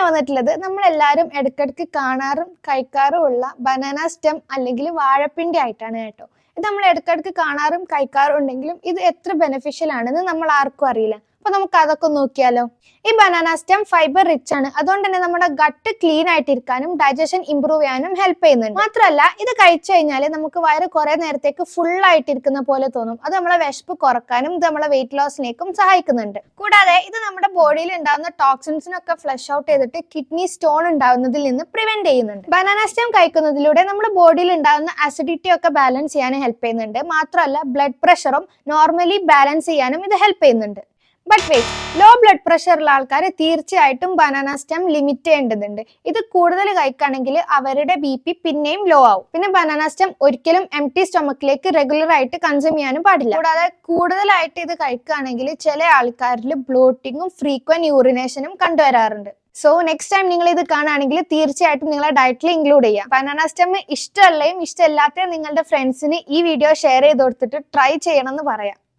വന്നിട്ടുള്ളത് നമ്മളെല്ലാവരും ഇടയ്ക്കിടയ്ക്ക് കാണാറും കഴിക്കാറും ഉള്ള ബനാന സ്റ്റെം അല്ലെങ്കിൽ വാഴപ്പിണ്ടി ആയിട്ടാണ് കേട്ടോ. ഇത് നമ്മൾ ഇടയ്ക്കിടയ്ക്ക് കാണാറും കഴിക്കാറും ഉണ്ടെങ്കിലും ഇത് എത്ര ബെനിഫിഷ്യൽ ആണെന്ന് നമ്മൾ ആർക്കും അറിയില്ല. അപ്പൊ നമുക്ക് അതൊക്കെ നോക്കിയാലോ. ഈ ബനാന സ്റ്റെം ഫൈബർ റിച്ച് ആണ്, അതുകൊണ്ട് തന്നെ നമ്മുടെ ഗട്ട് ക്ലീൻ ആയിട്ടിരിക്കാനും ഡൈജഷൻ ഇംപ്രൂവ് ചെയ്യാനും ഹെൽപ്പ് ചെയ്യുന്നുണ്ട്. മാത്രമല്ല ഇത് കഴിച്ചു കഴിഞ്ഞാൽ നമുക്ക് വയറ് കുറെ നേരത്തേക്ക് ഫുൾ ആയിട്ടിരിക്കുന്ന പോലെ തോന്നും. അത് നമ്മളെ വിശപ്പ് കുറക്കാനും ഇത് നമ്മളെ വെയിറ്റ് ലോസിലേക്കും സഹായിക്കുന്നുണ്ട്. കൂടാതെ ഇത് നമ്മുടെ ബോഡിയിൽ ഉണ്ടാകുന്ന ടോക്സിൻസിനൊക്കെ ഫ്ലഷ് ഔട്ട് ചെയ്തിട്ട് കിഡ്നി സ്റ്റോൺ ഉണ്ടാകുന്നതിൽ നിന്ന് പ്രിവെന്റ് ചെയ്യുന്നുണ്ട്. ബനാന സ്റ്റെം കഴിക്കുന്നതിലൂടെ നമ്മുടെ ബോഡിയിൽ ഉണ്ടാകുന്ന അസിഡിറ്റി ഒക്കെ ബാലൻസ് ചെയ്യാനും ഹെൽപ്പ് ചെയ്യുന്നുണ്ട്. മാത്രമല്ല ബ്ലഡ് പ്രഷറും നോർമലി ബാലൻസ് ചെയ്യാനും ഇത് ഹെൽപ്പ് ചെയ്യുന്നുണ്ട്. But wait, low blood pressure ഉള്ള ആൾക്കാർ തീർച്ചയായിട്ടും ബനാന സ്റ്റെം ലിമിറ്റ് ചെയ്യേണ്ടതുണ്ട്. ഇത് കൂടുതൽ കഴിക്കുകയാണെങ്കിൽ അവരുടെ BP പിന്നെയും ലോ ആവും. പിന്നെ ബനാന സ്റ്റെം ഒരിക്കലും എംപ്റ്റി സ്റ്റൊമക്കിലേക്ക് റെഗുലർ ആയിട്ട് കൺസ്യൂം ചെയ്യാനും പാടില്ല. കൂടാതെ കൂടുതലായിട്ട് ഇത് കഴിക്കുകയാണെങ്കിൽ ചില ആൾക്കാരിൽ ബ്ലോട്ടിങ്ങും ഫ്രീക്വന്റ് യൂറിനേഷനും കണ്ടുവരാറുണ്ട്. സോ നെക്സ്റ്റ് ടൈം നിങ്ങൾ ഇത് കാണുകയാണെങ്കിൽ തീർച്ചയായിട്ടും നിങ്ങളെ ഡയറ്റിൽ ഇൻക്ലൂഡ് ചെയ്യാം. ബനാന സ്റ്റെം ഇഷ്ടമല്ലയും ഇഷ്ടമില്ലാത്ത നിങ്ങളുടെ ഫ്രണ്ട്സിന് ഈ വീഡിയോ ഷെയർ ചെയ്ത് കൊടുത്തിട്ട് ട്രൈ ചെയ്യണം എന്ന് പറയാം.